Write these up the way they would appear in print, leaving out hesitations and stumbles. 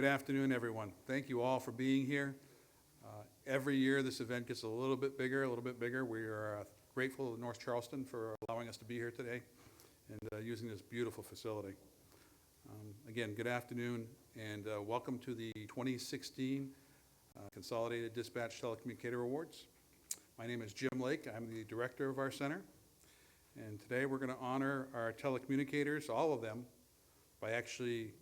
Good afternoon, everyone. Thank you all for being here. Every year this event gets a little bit bigger, We are grateful to North Charleston for allowing us to be here today and using this beautiful facility. Again, good afternoon and welcome to the 2016 Consolidated Dispatch Telecommunicator Awards. My name is Jim Lake. I'm the director of our center. And today we're going to honor our telecommunicators, all of them, by actually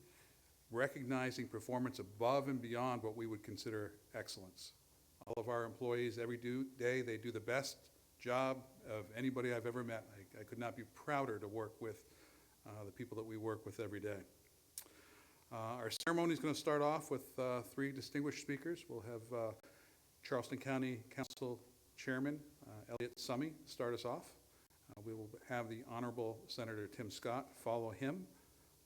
recognizing performance above and beyond what we would consider excellence. All of our employees, every day, they do the best job of anybody I've ever met. I could not be prouder to work with the people that we work with every day. Our ceremony is going to start off with three distinguished speakers. We'll have Charleston County Council Chairman Elliott Summey start us off. We will have the Honorable Senator Tim Scott follow him.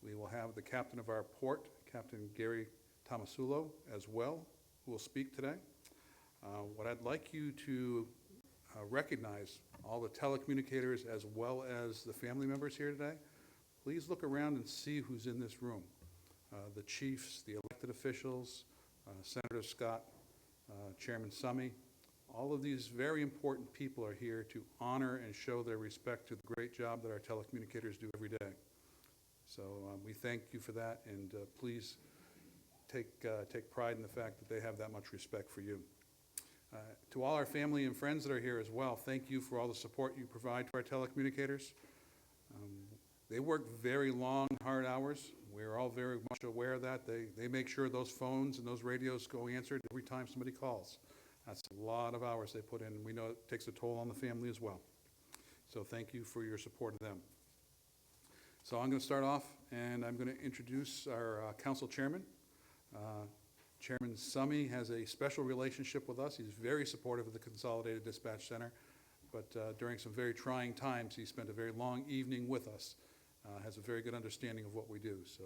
We will have the captain of our port, Captain Gary Tomasulo, as well, who will speak today. What I'd like you to recognize, all the telecommunicators as well as the family members here today, please look around and see who's in this room. The chiefs, the elected officials, Senator Scott, Chairman Summey, all of these very important people are here to honor and show their respect to the great job that our telecommunicators do every day. So we thank you for that, and please take pride in the fact that they have that much respect for you. To all our family and friends that are here as well, thank you for all the support you provide to our telecommunicators. They work very long, hard hours. We're all very much aware of that. They make sure those phones and those radios go answered every time somebody calls. That's a lot of hours they put in. We know it takes a toll on the family as well. So thank you for your support of them. So I'm going to start off, and I'm going to introduce our council chairman. Chairman Summey has a special relationship with us. He's very supportive of the Consolidated Dispatch Center, but during some very trying times, he spent a very long evening with us. Has a very good understanding of what we do. So,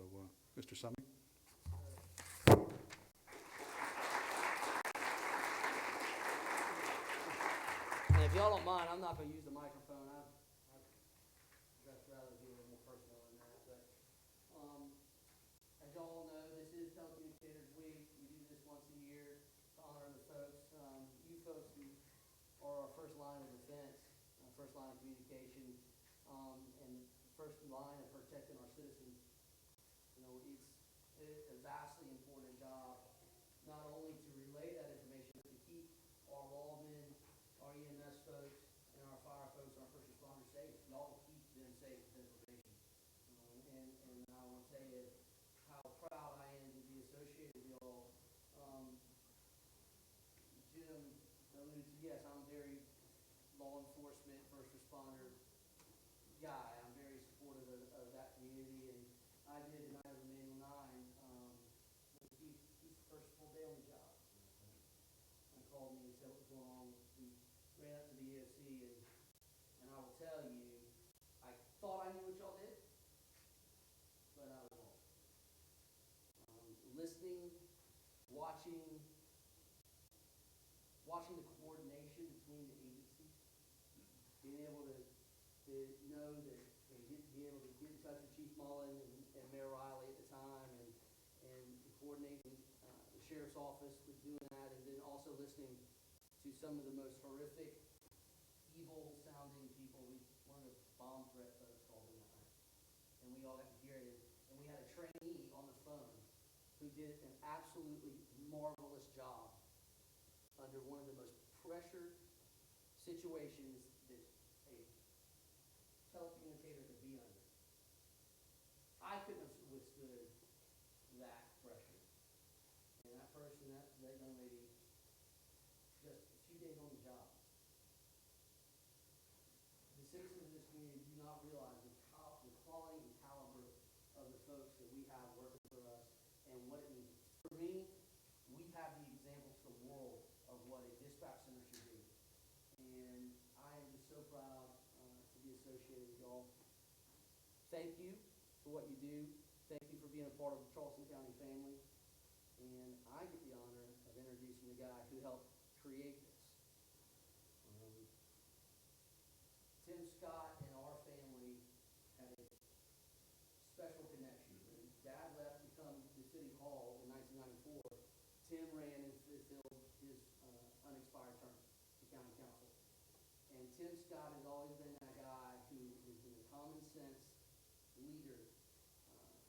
Mr. Summey. And if y'all don't mind, I'm not going to use the microphone. I'd rather be a little more personal than that. But as y'all know, this is Telecommunicators Week. We do this once a year to honor the folks, you folks who are our first line of defense, first line of communication, and first line of protecting our citizens. You know, it's a vastly important job, not only to relay that information, but to keep our lawmen, our EMS folks, and our fire folks, and our first responders safe. Y'all keep them safe with information. And I want to tell you how proud I am to be associated with y'all. Jim alluded to, yes, I'm very law enforcement, first responder guy. I'm very supportive of that community, and I did the night of the Manual 9. He's the first full day on the job. He called me and said what was going on. We ran up to the EOC, and I will tell you, I thought I knew what y'all did, but I was wrong. Listening, watching the coordination between the agencies, being able to know that, and be able to get in touch with Chief Mullen and Mayor Riley at the time, and coordinating the sheriff's office with doing that, and then also listening to some of the most horrific, evil-sounding people. One of the bomb threat folks called in that night, and we all got to hear it. And we had a trainee on the phone who did an absolutely marvelous job under one of the most pressured situations that a telecommunicator could be under. I couldn't have withstood that pressure. And that person, that young lady, just a few days on the job. The citizens of this community do not realize the quality and caliber of the folks that we have working for us and what it means. For me, we have the example to the world of what a dispatch center should be. And I am just so proud to be associated with y'all. Thank you for what you do. Thank you for being a part of the Charleston County family. And I get the honor of introducing the guy who helped create this. Tim Scott and our family had a special connection. When Dad left to come to City Hall in 1999, Tim ran and fulfilled his unexpired term to county council. And Tim Scott has always been that guy who has been a common sense leader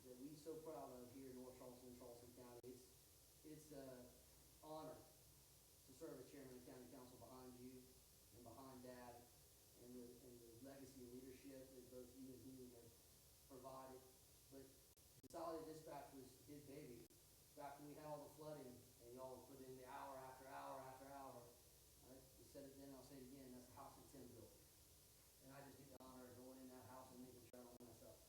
that we're so proud of here in North Charleston and Charleston County. It's an honor to serve as chairman of the county council behind you and behind Dad, and the legacy of leadership that both you and he have provided. But Consolidated Dispatch was his baby. Back when we had all the flooding and y'all put in the hour after hour after hour. I said it then, I'll say it again, that's the house that Tim built. And I just get the honor of going in that house and making sure I don't mess up.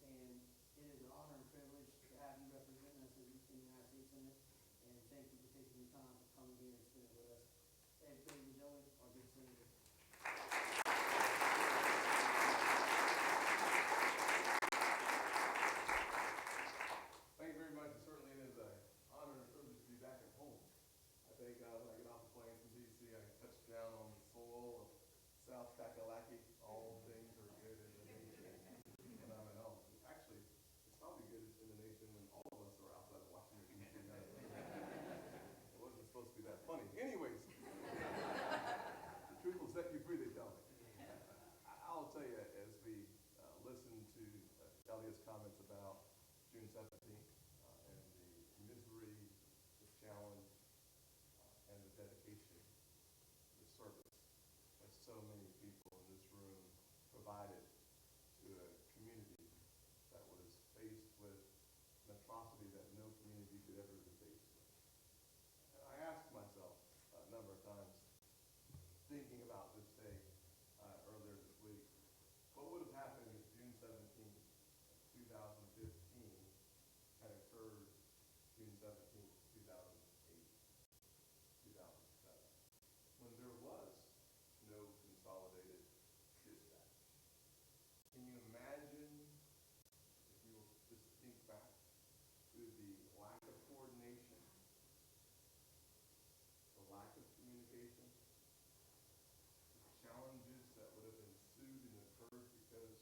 And it is an honor and privilege to have you representing us in the United States Senate. And thank you for taking the time to come here and spend it with us. Ed, ladies and gentlemen, our good senator. Thank you very much. It certainly is an honor and a privilege to be back at home. I think when I get off the plane from D.C., I touch down on the soil of South Kakalaki. All things are good in the nation when I'm at home. Actually, it's probably good in the nation when all of us are outside of Washington, D.C. It wasn't supposed to be that funny. Anyways, the truth will set you free, they tell me. I'll tell you, as we listen to Elliot's comments about June 17th and the misery, the challenge, and the dedication, the service that so many people in this room provided to a community that was faced with an atrocity that no community could ever be faced with. And I asked myself a number of times, thinking about this day earlier this week, what would have happened if June 17th, 2015 had occurred June 17th, 2008, 2007, when there was no consolidated dispatch? Can you imagine, if you will just think back to the lack of coordination, the lack of communication, the challenges that would have ensued and occurred because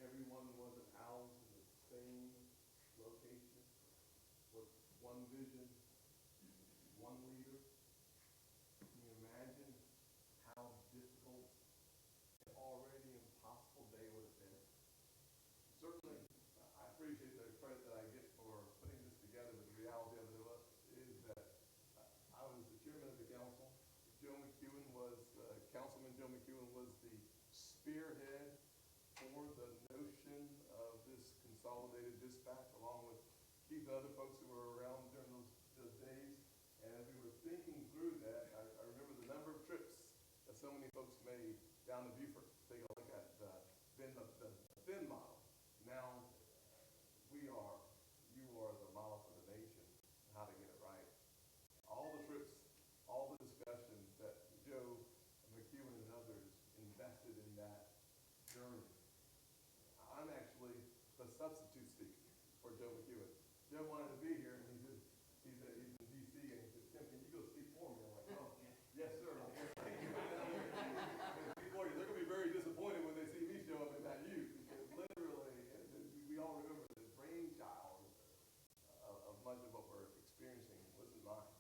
everyone wasn't housed in the same location with one vision, one leader? Can you imagine how difficult and already impossible day would have been? Certainly, I appreciate the credit that I get for putting this together, but the reality of it is that I was the chairman of the council. Councilman Joe McEwen was the spearhead for the notion of this consolidated dispatch, along with Keith and other folks who were around during those days. And as we were thinking through that, I remember the number of trips that so many folks made down to Beaufort to take a look at the thin model. Now, you are the model for the nation, how to get it right. All the trips, all the discussions that Joe McEwen and others invested in that journey. I'm actually the substitute speaker for Joe McEwen. Joe wanted to be here, and he's in D.C., and he said, Tim, can you go speak for me? I'm like, oh, yes, sir. They're going to be very disappointed when they see me show up and not you, because literally, we all remember the brainchild of much of what we're experiencing wasn't mine.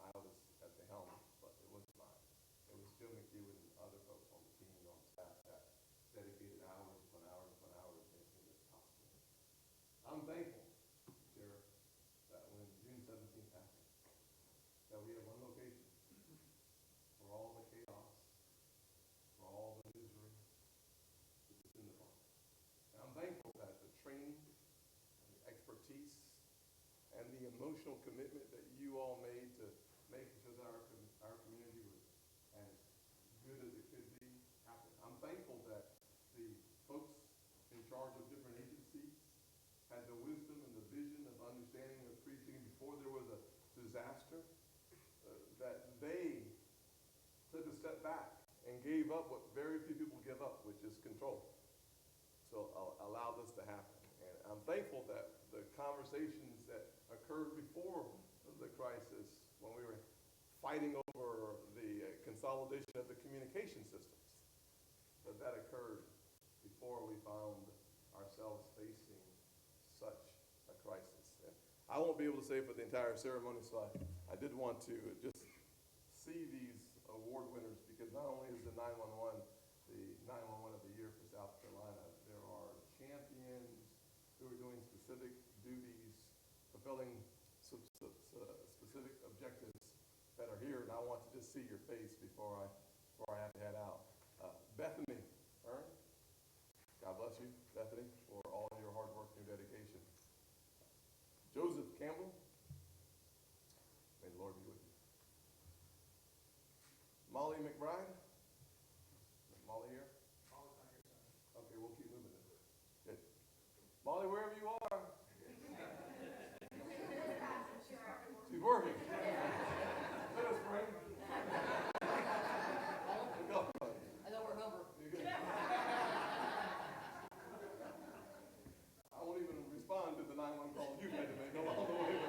I was at the helm, but it wasn't mine. It was Joe McEwen and other folks on the team, on staff, that dedicated hours upon hours upon hours making this possible. I'm thankful, Sheriff, that when June 17th happened, that we have one location for all the chaos, for all the misery, which is in the park. And I'm thankful that the training and the expertise and the emotional commitment that you all made to make sure that our community was as good as it could be happened. I'm thankful that the folks in charge of different agencies had the wisdom and the vision of understanding and appreciating before there was a disaster, that they took a step back and gave up what very few people give up, which is control. So allow this to happen. And I'm thankful that the conversations that occurred before the crisis, when we were fighting over the consolidation of the communication systems, that occurred before we found ourselves facing such a crisis. And I I won't be able to say for the entire ceremony, so I did want to just see these award winners, because not only is the 911 of the year for South Carolina, there are champions who are doing specific duties, fulfilling specific objectives that are here, and I want to just see your face before I have to head out. Bethany Ern, God bless you, Bethany, for all your hard work and your dedication. Joseph Campbell, may the Lord be with you. Molly McBride, is Molly here? Molly's not here, son. Okay, we'll keep moving then. Good. Molly, wherever you are. She's working. Let us pray. I don't remember. You're good. I won't even respond to the 911 call you had to make along the way. We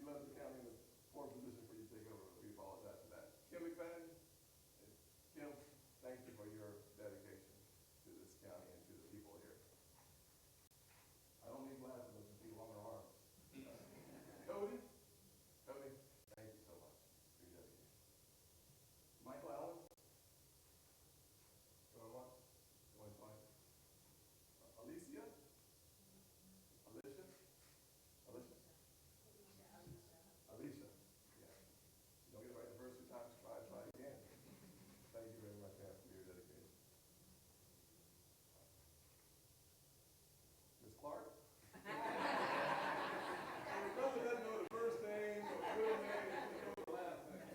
left the county in a poor position for you to take over. We apologize for that. Kim McFadden? Kim, thank you for your dedication to this county and to the people here. I don't need glasses, I just need longer arms. Cody? Cody, thank you so much for your dedication. Michael Allen? Going once? Going twice? Alicia? Alicia? Alicia? Alicia, yeah. You don't get it right the first 2 times, try again. Thank you very much, ma'am, for your dedication. Ms. Clark? Brother doesn't know the first name, or the middle name, he just knows the last name.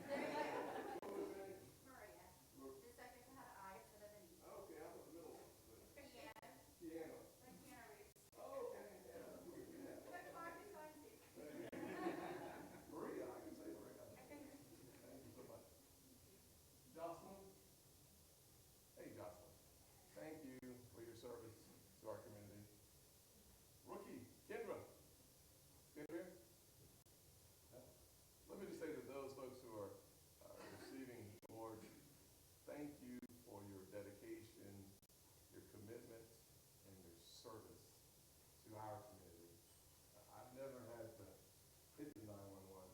What was his name? Maria. The second had I instead of an E. Okay, I'm the middle one. Piano. Piano. Like piano reads. Oh, okay, yeah. Yeah. But Clark is fine too. Maria, I can say Maria. Thank you so much. Jocelyn? Hey, Jocelyn. Thank you for your service to our community. Rookie, Kendra. Kendra? Let me just say to those folks who are receiving awards, thank you for your dedication, your commitment, and your service to our community. I've never had to hit the 911,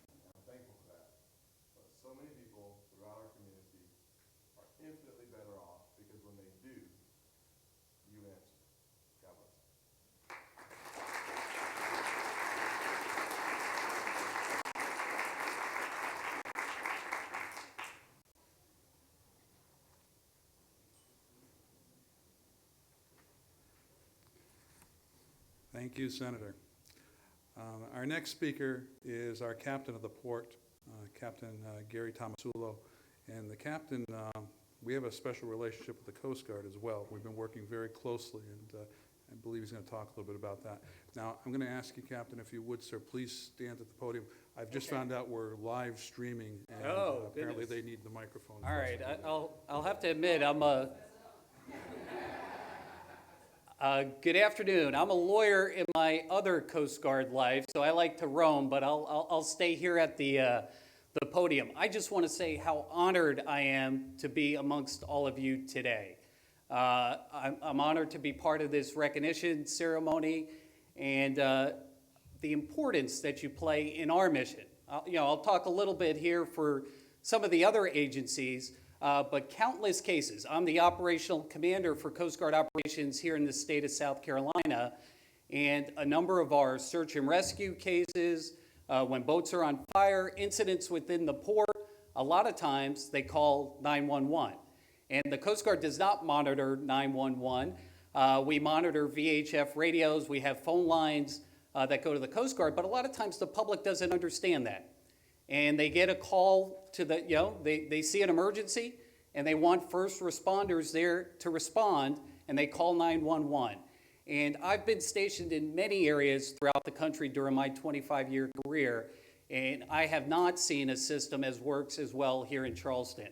and I'm thankful for that. But so many people throughout our community are infinitely better off because when they do, you answer. God bless. Thank you, Senator. Our next speaker is our captain of the port, Captain Gary Tomasulo. And the captain, we have a special relationship with the Coast Guard as well. We've been working very closely, and I believe he's going to talk a little bit about that. Now, I'm going to ask you, Captain, if you would, sir, please stand at the podium. I've just found out we're live streaming, and apparently they need the microphone. All right, I'll have to admit, I'm a good afternoon. I'm a lawyer in my other Coast Guard life, so I like to roam, but I'll stay here at the podium. I just want to say how honored I am to be amongst all of you today. I'm honored to be part of this recognition ceremony and the importance that you play in our mission. I'll talk a little bit here for some of the other agencies, but countless cases. I'm the operational commander for Coast Guard operations here in the state of South Carolina, and a number of our search and rescue cases, when boats are on fire, incidents within the port, a lot of times they call 911. And the Coast Guard does not monitor 911. We monitor VHF radios. We have phone lines that go to the Coast Guard, but a lot of times the public doesn't understand that. And they get a call to the, they see an emergency and they want first responders there to respond, and they call 911. And I've been stationed in many areas throughout the country during my 25-year career, and I have not seen a system as works as well here in Charleston.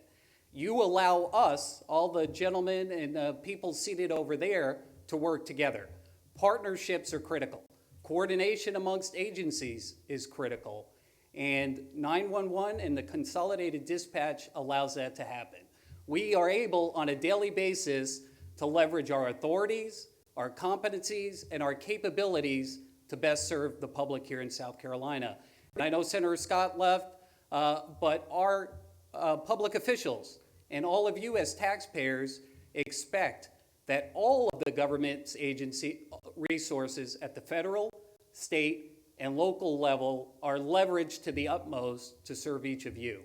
You allow us, all the gentlemen and people seated over there, to work together. Partnerships are critical. Coordination amongst agencies is critical. And 911 and the Consolidated dispatch allows that to happen. We are able on a daily basis to leverage our authorities, our competencies, and our capabilities to best serve the public here in South Carolina. And I know Senator Scott left, but our public officials and all of you as taxpayers expect that all of the government's agency resources at the federal, state, and local level are leveraged to the utmost to serve each of you.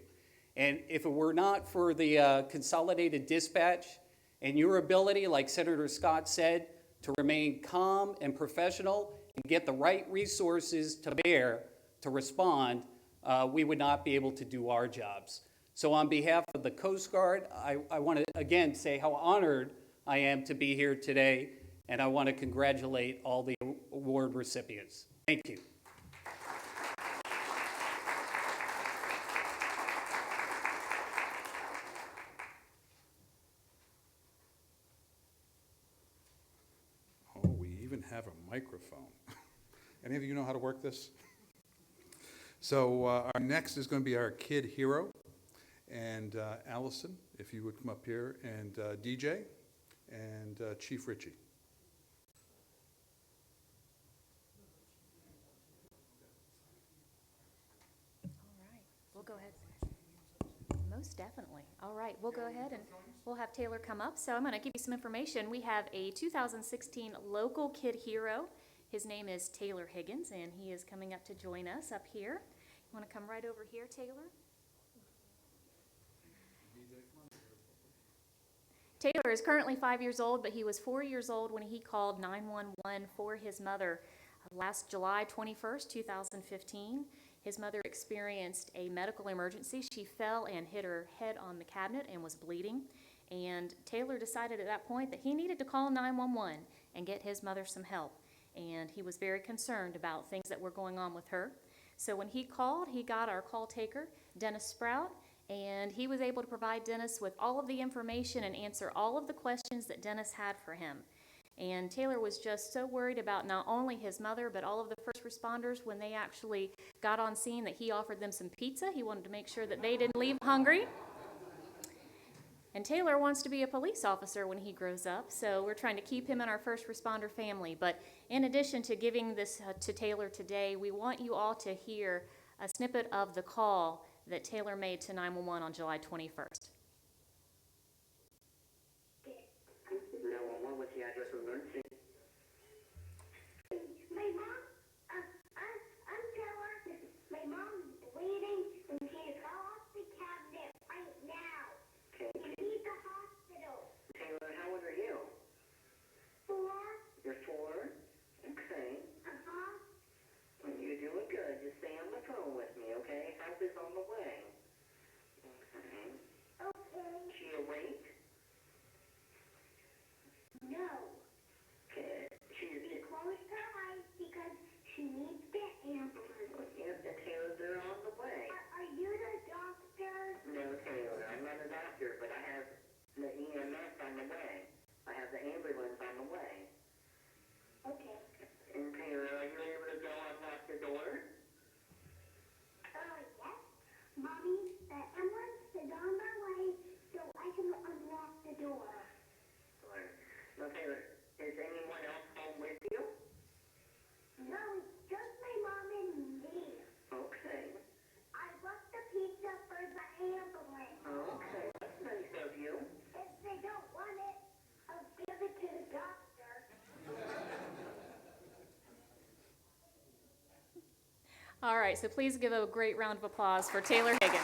And if it were not for the Consolidated Dispatch and your ability, like Senator Scott said, to remain calm and professional and get the right resources to bear to respond, we would not be able to do our jobs. So on behalf of the Coast Guard, I want to again say how honored I am to be here today, and I want to congratulate all the award recipients. Thank you. Oh, we even have a microphone. Any of you know how to work this? So our next is going to be our kid hero. And Allison, if you would come up here, and DJ, and Chief Ritchie. All right, we'll go ahead. Most definitely. All right, we'll go ahead and we'll have Taylor come up. So I'm going to give you some information. We have a 2016 local kid hero. His name is Taylor Higgins, and he is coming up to join us up here. You want to come right over here, Taylor? Taylor is currently 5 years old, but he was 4 years old when he called 911 for his mother last July 21st, 2015. His mother experienced a medical emergency. She fell and hit her head on the cabinet and was bleeding. And Taylor decided at that point that he needed to call 911 and get his mother some help. And he was very concerned about things that were going on with her. So when he called, he got our call taker, Dennis Sprout, and he was able to provide Dennis with all of the information and answer all of the questions that Dennis had for him. And Taylor was just so worried about not only his mother, but all of the first responders when they actually got on scene that he offered them some pizza. He wanted to make sure that they didn't leave hungry. And Taylor wants to be a police officer when he grows up, so we're trying to keep him in our first responder family. But in addition to giving this to Taylor today, we want you all to hear a snippet of the call that Taylor made to 911 on July 21st. 911, what's the address of emergency? My mom, I'm Taylor. My mom's bleeding and she fell off the cabinet right now. Okay. We need the hospital. Taylor, how old are you? 4. You're 4? Okay. You're doing good. Just stay on the phone with me, okay? Help is on the way. Okay. Okay. Is she awake? No. Okay. She closed her eyes because she needs the ambulance. Yep, and Taylor, they're on the way. Are you the doctor? No, Taylor, I'm not a doctor, but I have the EMS on the way. I have the ambulance on the way. Okay. And Taylor, are you able to go unlock the door? Yes. Mommy, the ambulance is on my way, so I can unlock the door. Or, no, Taylor, is anyone else home with you? No, it's just my mom and me. Okay. I left the pizza for the ambulance. Okay, that's nice of you. If they don't want it, I'll give it to the doctor. All right, so please give a great round of applause for Taylor Higgins.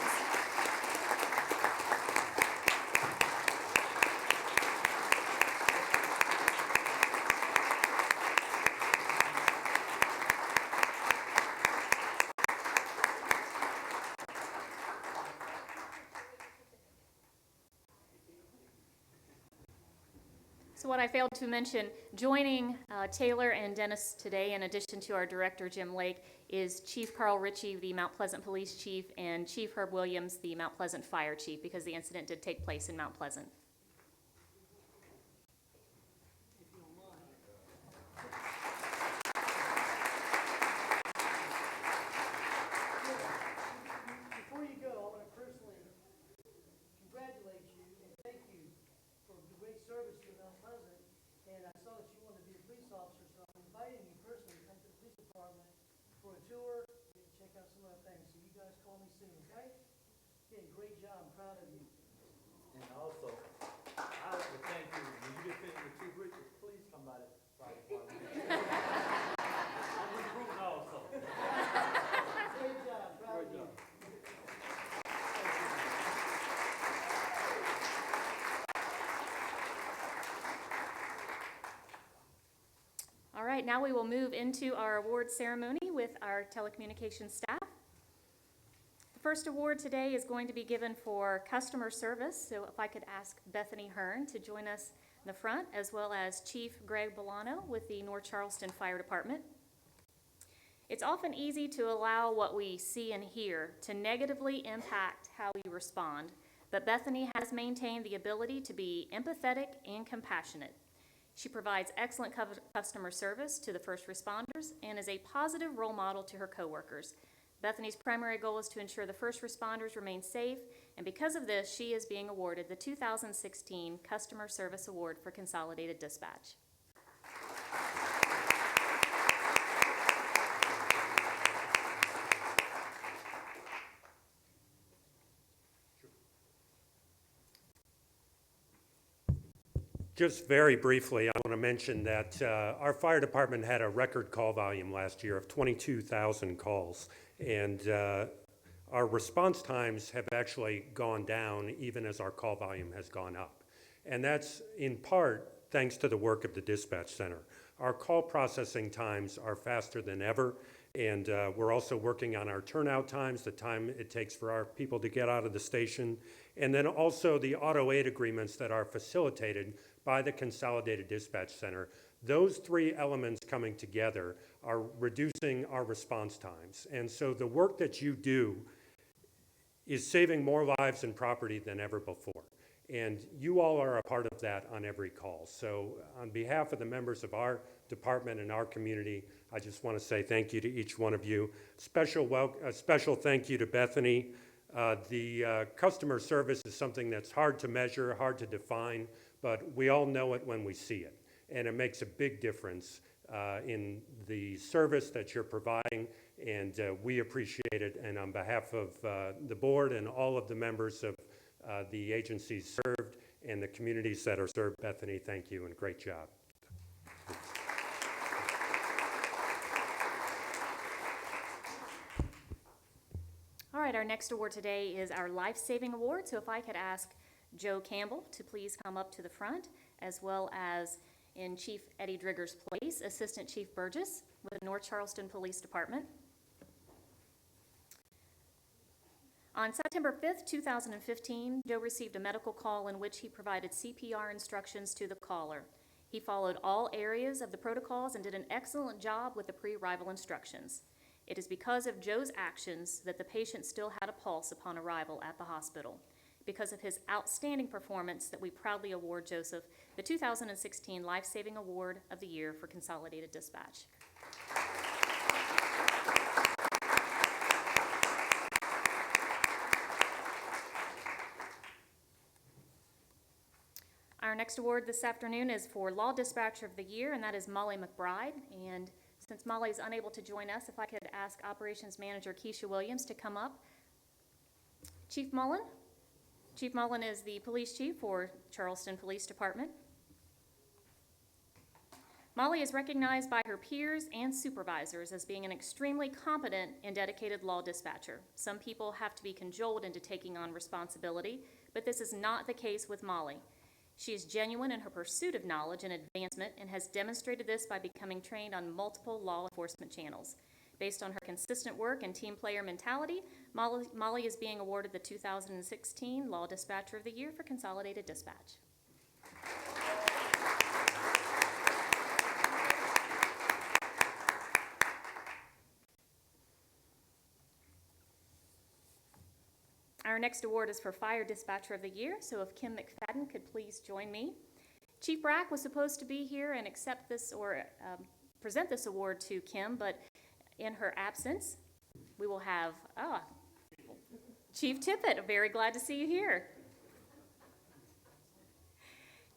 So what I failed to mention, joining Taylor and Dennis today, in addition to our director, Jim Lake, is Chief Carl Ritchie, the Mount Pleasant Police Chief, and Chief Herb Williams, the Mount Pleasant Fire Chief, because the incident did take place in Mount Pleasant. Before you go, I want to personally congratulate you and thank you for the great service to Mount Pleasant. And I saw that you wanted to be a police officer, so I'm inviting you personally to come to the police department tour, get to check out some of the things. So you guys call me soon, okay? Yeah, great job. I'm proud of you. And also, I like to thank you, when you get finished with Chief Richard, please come by the fire department. I'm recruiting also. Great job. Proud of you. All right, now we will move into our award ceremony with our telecommunications staff. The first award today is going to be given for customer service, so if I could ask Bethany Hearn to join us in the front, as well as Chief Greg Bolano with the North Charleston Fire Department. It's often easy to allow what we see and hear to negatively impact how we respond, but Bethany has maintained the ability to be empathetic and compassionate. She provides excellent customer service to the first responders and is a positive role model to her coworkers. Bethany's primary goal is to ensure the first responders remain safe, and because of this, she is being awarded the 2016 Customer Service Award for Consolidated Dispatch. Just very briefly, I want to mention that our fire department had a record call volume last year of 22,000 calls, and our response times have actually gone down even as our call volume has gone up. And that's in part thanks to the work of the dispatch center. Our call processing times are faster than ever, and we're also working on our turnout times, the time it takes for our people to get out of the station, and then also the auto aid agreements that are facilitated by the Consolidated Dispatch Center. Those three elements coming together are reducing our response times. And so the work that you do is saving more lives and property than ever before. And you all are a part of that on every call. So on behalf of the members of our department and our community, I just want to say thank you to each one of you. Special thank you to Bethany. The customer service is something that's hard to measure, hard to define, but we all know it when we see it. And it makes a big difference in the service that you're providing, and we appreciate it. And on behalf of the board and all of the members of the agencies served and the communities that are served, Bethany, thank you and great job. All right, our next award today is our Life Saving Award. So if I could ask Joe Campbell to please come up to the front, as well as in Chief Eddie Drigger's place, Assistant Chief Burgess with the North Charleston Police Department. On September 5th, 2015, Joe received a medical call in which he provided CPR instructions to the caller. He followed all areas of the protocols and did an excellent job with the pre-arrival instructions. It is because of Joe's actions that the patient still had a pulse upon arrival at the hospital. Because of his outstanding performance that we proudly award Joseph the 2016 Life Saving Award of the Year for Consolidated Dispatch. Our next award this afternoon is for Law Dispatcher of the Year, and that is Molly McBride. And since Molly is unable to join us, if I could ask Operations Manager Keisha Williams to come up. Chief Mullen? Chief Mullen is the police chief for Charleston Police Department. Molly is recognized by her peers and supervisors as being an extremely competent and dedicated law dispatcher. Some people have to be cajoled into taking on responsibility, but this is not the case with Molly. She is genuine in her pursuit of knowledge and advancement and has demonstrated this by becoming trained on multiple law enforcement channels. Based on her consistent work and team player mentality, Molly is being awarded the 2016 Law Dispatcher of the Year for Consolidated Dispatch. Our next award is for Fire Dispatcher of the Year, so if Kim McFadden could please join me. Chief Brack was supposed to be here and accept this or present this award to Kim, but in her absence, we will have Chief Tippett. Very glad to see you here.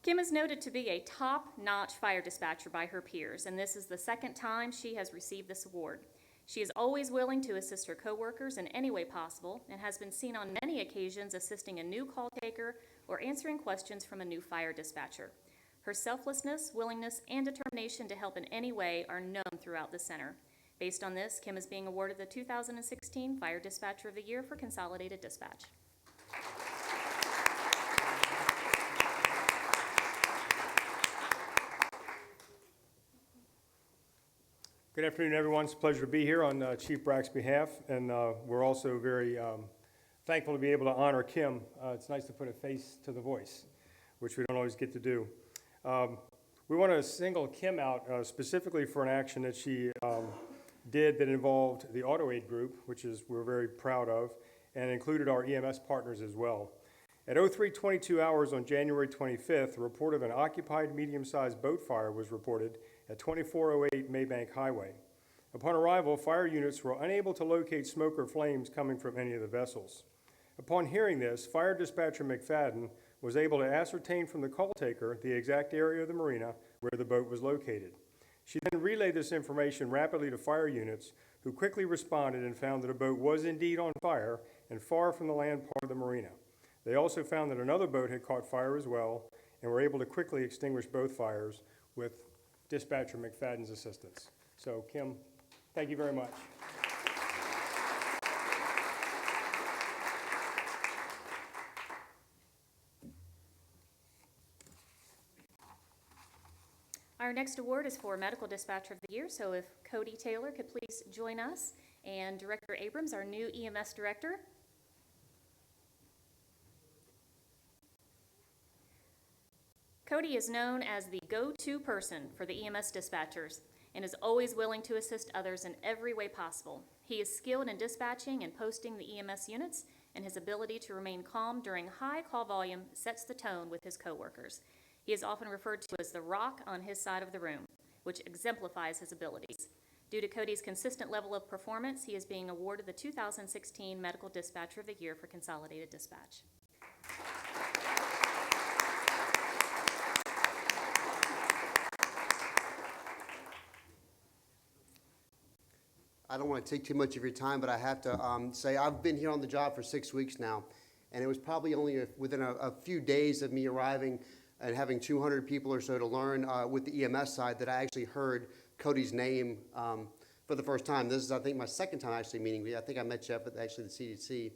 Kim is noted to be a top-notch fire dispatcher by her peers, and this is the second time she has received this award. She is always willing to assist her coworkers in any way possible and has been seen on many occasions assisting a new call taker or answering questions from a new fire dispatcher. Her selflessness, willingness, and determination to help in any way are known throughout the center. Based on this, Kim is being awarded the 2016 Fire Dispatcher of the Year for Consolidated Dispatch. Good afternoon, everyone. It's a pleasure to be here on Chief Brack's behalf, and we're also very thankful to be able to honor Kim. It's nice to put a face to the voice, which we don't always get to do. We want to single Kim out specifically for an action that she did that involved the Auto Aid Group, which we're very proud of, and included our EMS partners as well. At 03:22 hours on January 25th, a report of an occupied medium-sized boat fire was reported at 2408 Maybank Highway. Upon arrival, fire units were unable to locate smoke or flames coming from any of the vessels. Upon hearing this, Fire Dispatcher McFadden was able to ascertain from the call taker the exact area of the marina where the boat was located. She then relayed this information rapidly to fire units, who quickly responded and found that a boat was indeed on fire and far from the land part of the marina. They also found that another boat had caught fire as well and were able to quickly extinguish both fires with Dispatcher McFadden's assistance. So, Kim, thank you very much. Our next award is for Medical Dispatcher of the Year, so if Cody Taylor could please join us, and Director Abrams, our new EMS Director. Cody is known as the go-to person for the EMS dispatchers and is always willing to assist others in every way possible. He is skilled in dispatching and posting the EMS units, and his ability to remain calm during high call volume sets the tone with his coworkers. He is often referred to as the rock on his side of the room, which exemplifies his abilities. Due to Cody's consistent level of performance, he is being awarded the 2016 Medical Dispatcher of the Year for Consolidated Dispatch. I don't want to take too much of your time, but I have to say I've been here on the job for 6 weeks now, and it was probably only within a few days of me arriving and having 200 people or so to learn with the EMS side that I actually heard Cody's name for the first time. This is, I think, my second time actually meeting you. I think I met you up at actually the CDC.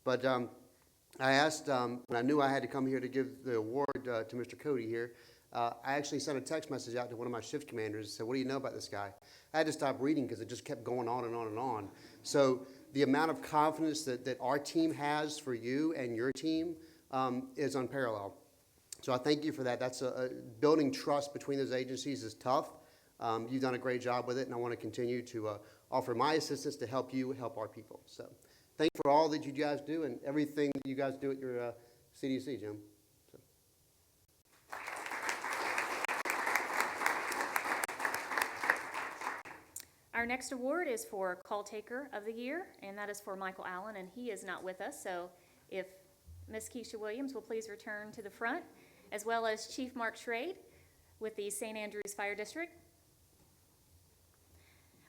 But I asked, when I knew I had to come here to give the award to Mr. Cody here, I actually sent a text message out to one of my shift commanders and said, what do you know about this guy? I had to stop reading because it just kept going on and on and on. So the amount of confidence that our team has for you and your team is unparalleled. So I thank you for that. That's building trust between those agencies is tough. You've done a great job with it, and I want to continue to offer my assistance to help you help our people. So thank you for all that you guys do and everything that you guys do at your CDC, Jim. So. Our next award is for Call Taker of the Year, and that is for Michael Allen, and he is not with us. So if Ms. Keisha Williams will please return to the front, as well as Chief Mark Schrade with the St. Andrews Fire District.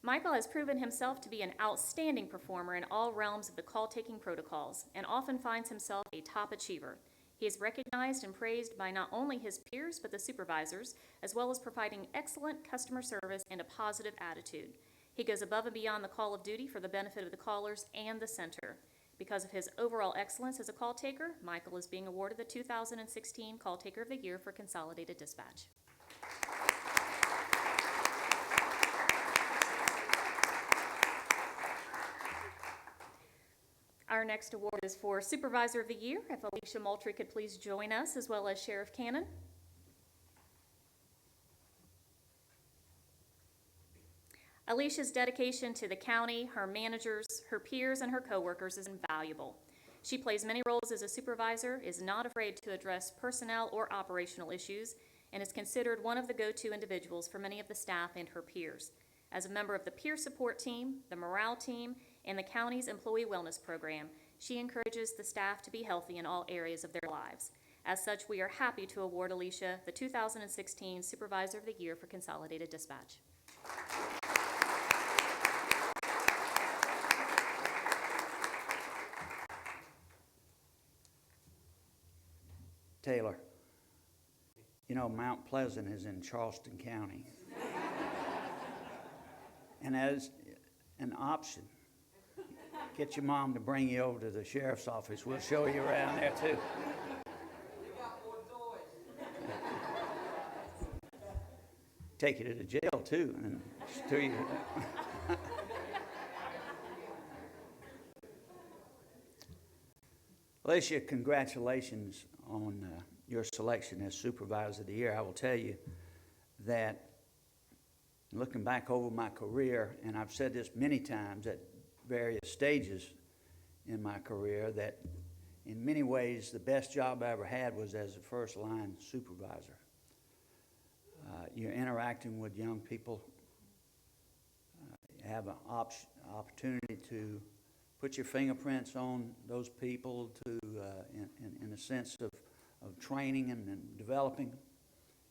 Michael has proven himself to be an outstanding performer in all realms of the call-taking protocols and often finds himself a top achiever. He is recognized and praised by not only his peers but the supervisors, as well as providing excellent customer service and a positive attitude. He goes above and beyond the call of duty for the benefit of the callers and the center. Because of his overall excellence as a call taker, Michael is being awarded the 2016 Call Taker of the Year for Consolidated Dispatch. Our next award is for Supervisor of the Year. If Alicia Moultrie could please join us, as well as Sheriff Cannon. Alicia's dedication to the county, her managers, her peers, and her coworkers is invaluable. She plays many roles as a supervisor, is not afraid to address personnel or operational issues, and is considered one of the go-to individuals for many of the staff and her peers. As a member of the peer support team, the morale team, and the county's employee wellness program, she encourages the staff to be healthy in all areas of their lives. As such, we are happy to award Alicia the 2016 Supervisor of the Year for Consolidated Dispatch. Taylor, you know, Mount Pleasant is in Charleston County. And as an option, get your mom to bring you over to the sheriff's office. We'll show you around there too. Take you to the jail too, and steer you. Alicia, congratulations on your selection as Supervisor of the Year. I will tell you that looking back over my career, and I've said this many times at various stages in my career, that in many ways the best job I ever had was as a first line supervisor. You're interacting with young people. You have an opportunity to put your fingerprints on those people to, in a sense of training and developing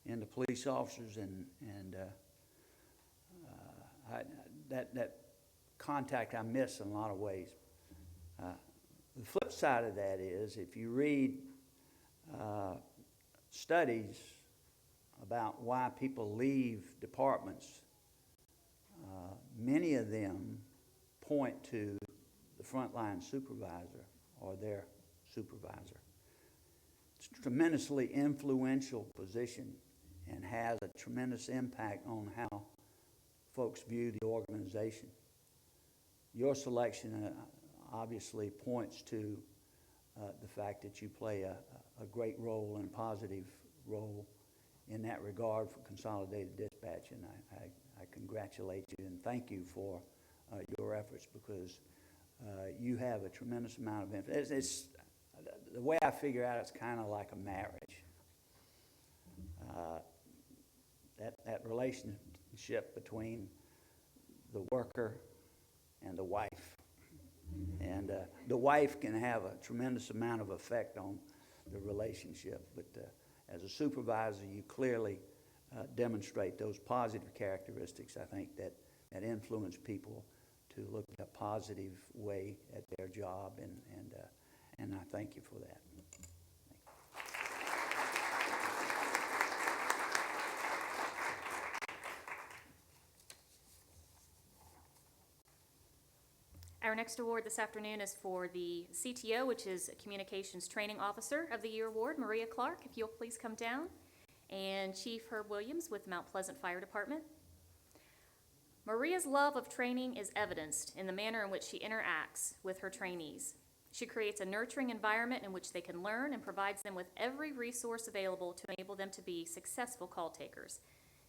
into police officers, that contact I miss in a lot of ways. The flip side of that is, if you read studies about why people leave departments, many of them point to the frontline supervisor or their supervisor. It's a tremendously influential position and has a tremendous impact on how folks view the organization. Your selection obviously points to the fact that you play a great role and a positive role in that regard for Consolidated Dispatch, and I congratulate you and thank you for your efforts, because you have a tremendous amount of influence. It's the way I figure out, it's kind of like a marriage. That relationship between the worker and the wife. And the wife can have a tremendous amount of effect on the relationship, but as a supervisor, you clearly demonstrate those positive characteristics, I think, that influence people to look in a positive way at their job, and I thank you for that. Our next award this afternoon is for the CTO, which is Communications Training Officer of the Year Award, Maria Clark. If you'll please come down. And Chief Herb Williams with Mount Pleasant Fire Department. Maria's love of training is evidenced in the manner in which she interacts with her trainees. She creates a nurturing environment in which they can learn and provides them with every resource available to enable them to be successful call takers.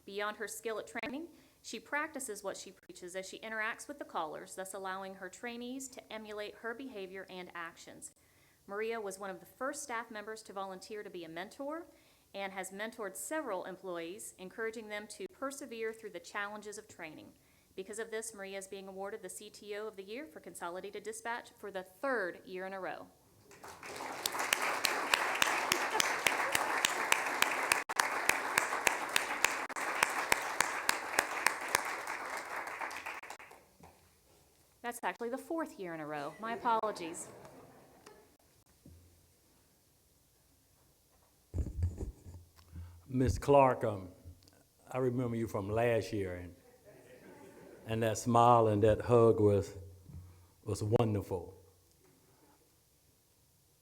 Beyond her skill at training, she practices what she preaches as she interacts with the callers, thus allowing her trainees to emulate her behavior and actions. Maria was one of the first staff members to volunteer to be a mentor and has mentored several employees, encouraging them to persevere through the challenges of training. Because of this, Maria is being awarded the CTO of the Year for Consolidated Dispatch for the third year in a row. That's actually the fourth year in a row. My apologies. Ms. Clark, I remember you from last year, and that smile and that hug was wonderful.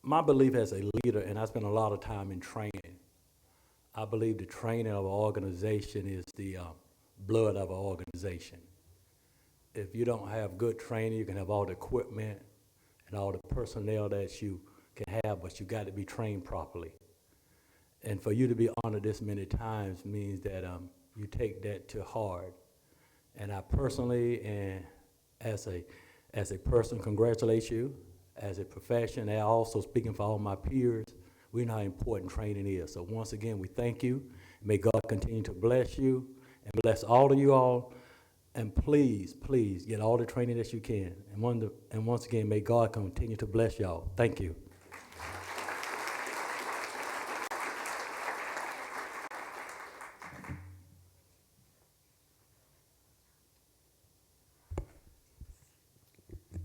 My belief as a leader, and I spent a lot of time in training, I believe the training of an organization is the blood of an organization. If you don't have good training, you can have all the equipment and all the personnel that you can have, but you got to be trained properly. And for you to be honored this many times means that you take that to heart. And I personally, and as a person, congratulate you. As a profession, and also speaking for all my peers, we know how important training is. So once again, we thank you. May God continue to bless you and bless all of you all. And please, please get all the training that you can. And once again, may God continue to bless y'all. Thank you.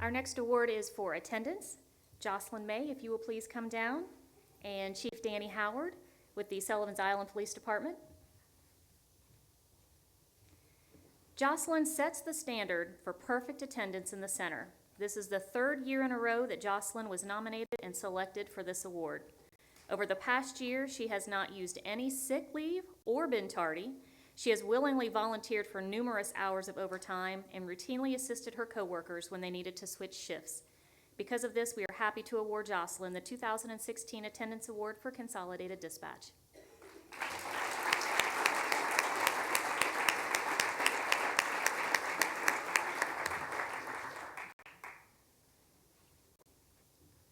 Our next award is for attendance. Jocelyn May, if you will please come down. And Chief Danny Howard with the Sullivan's Island Police Department. Jocelyn sets the standard for perfect attendance in the center. This is the third year in a row that Jocelyn was nominated and selected for this award. Over the past year, she has not used any sick leave or been tardy. She has willingly volunteered for numerous hours of overtime and routinely assisted her coworkers when they needed to switch shifts. Because of this, we are happy to award Jocelyn the 2016 Attendance Award for Consolidated Dispatch.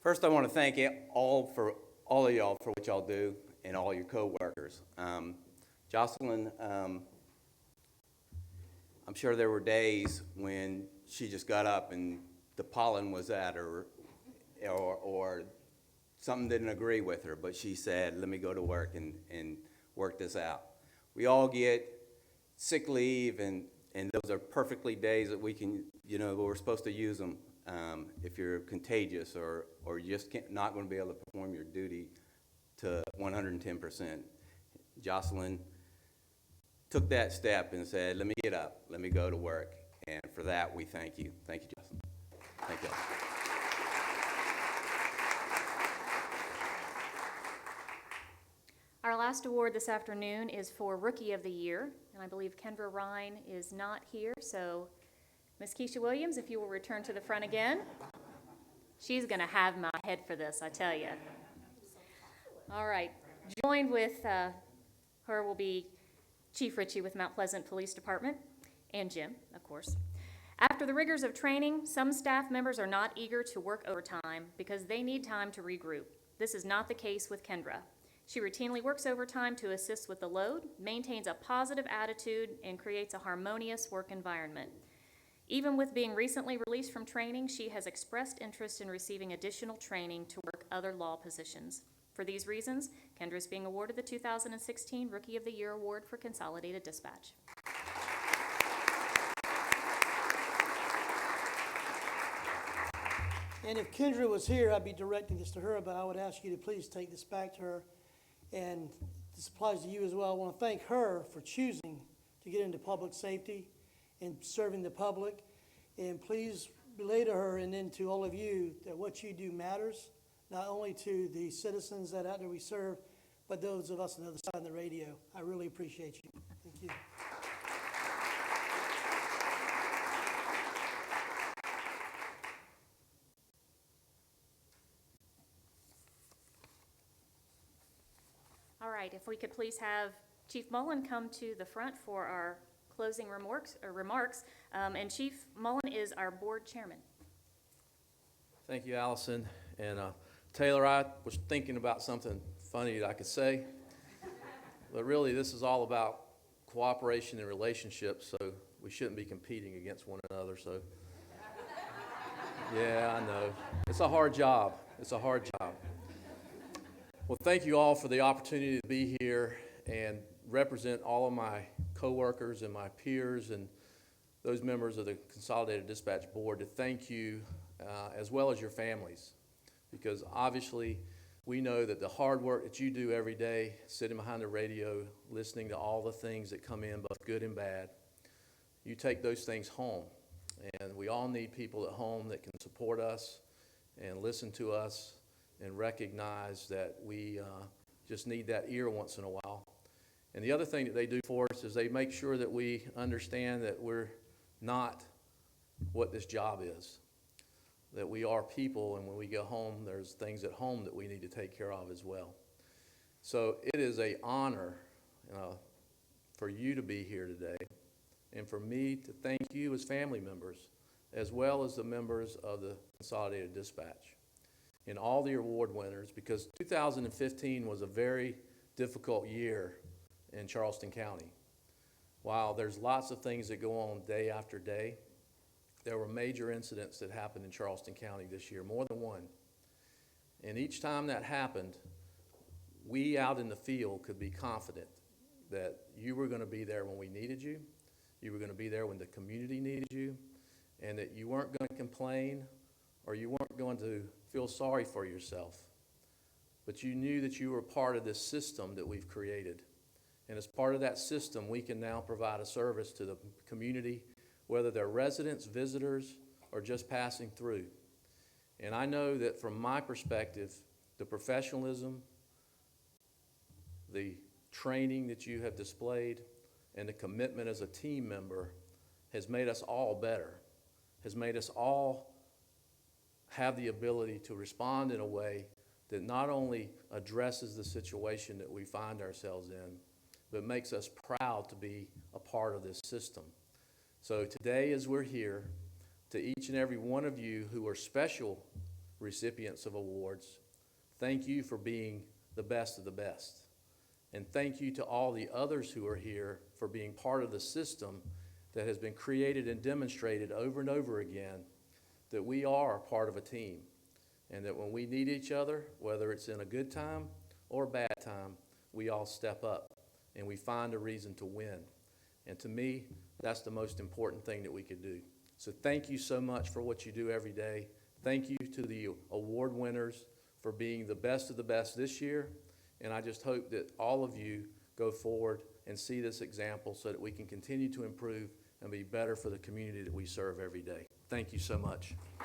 First, I want to thank all of y'all for what y'all do and all your coworkers. Jocelyn, I'm sure there were days when she just got up and the pollen was at her, or something didn't agree with her, but she said, "Let me go to work and work this out." We all get sick leave, and those are perfectly days that we can, we're supposed to use them. If you're contagious or you just not going to be able to perform your duty to 110%. Jocelyn took that step and said, "Let me get up, let me go to work." And for that, we thank you. Thank you, Jocelyn. Thank you. Our last award this afternoon is for Rookie of the Year, and I believe Kendra Ryan is not here, so Ms. Keisha Williams, if you will return to the front again. She's going to have my head for this, I tell you. All right. Joined with her will be Chief Ritchie with Mount Pleasant Police Department, and Jim, of course. After the rigors of training, some staff members are not eager to work overtime because they need time to regroup. This is not the case with Kendra. She routinely works overtime to assist with the load, maintains a positive attitude, and creates a harmonious work environment. Even with being recently released from training, she has expressed interest in receiving additional training to work other law positions. For these reasons, Kendra is being awarded the 2016 Rookie of the Year Award for Consolidated Dispatch. And if Kendra was here, I'd be directing this to her, but I would ask you to please take this back to her. And this applies to you as well. I want to thank her for choosing to get into public safety and serving the public. And please relay to her and then to all of you that what you do matters, not only to the citizens that out there we serve, but those of us on the other side of the radio. I really appreciate you. Thank you. All right, if we could please have Chief Mullen come to the front for our closing remarks. And Chief Mullen is our board chairman. Thank you, Allison. And Taylor, I was thinking about something funny that I could say, but really this is all about cooperation and relationships, so we shouldn't be competing against one another. So, yeah, I know. It's a hard job. It's a hard job. Well, thank you all for the opportunity to be here and represent all of my coworkers and my peers and those members of the Consolidated Dispatch Board to thank you as well as your families, because obviously we know that the hard work that you do every day, sitting behind the radio, listening to all the things that come in, both good and bad, you take those things home. And we all need people at home that can support us and listen to us and recognize that we just need that ear once in a while. And the other thing that they do for us is they make sure that we understand that we're not what this job is, that we are people, and when we go home, there's things at home that we need to take care of as well. So it is an honor for you to be here today, and for me to thank you as family members, as well as the members of the Consolidated Dispatch, and all the award winners, because 2015 was a very difficult year in Charleston County. While there's lots of things that go on day after day, there were major incidents that happened in Charleston County this year, more than one. And each time that happened, we out in the field could be confident that you were going to be there when we needed you, you were going to be there when the community needed you, and that you weren't going to complain or you weren't going to feel sorry for yourself. but you knew that you were part of this system that we've created. And as part of that system, we can now provide a service to the community, whether they're residents, visitors, or just passing through. And I know that from my perspective, the professionalism, the training that you have displayed, and the commitment as a team member has made us all better, has made us all have the ability to respond in a way that not only addresses the situation that we find ourselves in, but makes us proud to be a part of this system. So today, as we're here, to each and every one of you who are special recipients of awards, thank you for being the best of the best. And thank you to all the others who are here for being part of the system that has been created and demonstrated over and over again that we are part of a team, and that when we need each other, whether it's in a good time or a bad time, we all step up and we find a reason to win. And to me, that's the most important thing that we could do. So thank you so much for what you do every day. Thank you to the award winners for being the best of the best this year. And I just hope that all of you go forward and see this example so that we can continue to improve and be better for the community that we serve every day. Thank you so much. I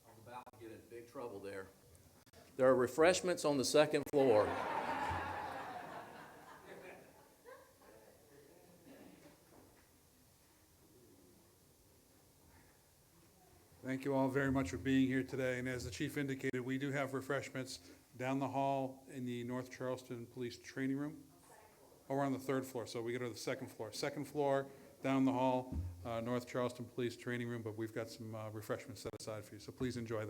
was about to get in big trouble there. There are refreshments on the second floor. Thank you all very much for being here today. And as the chief indicated, we do have refreshments down the hall in the North Charleston Police Training Room. Oh, we're on the third floor, so we go to the second floor. Second floor, down the hall, North Charleston Police Training Room, but we've got some refreshments set aside for you, so please enjoy that.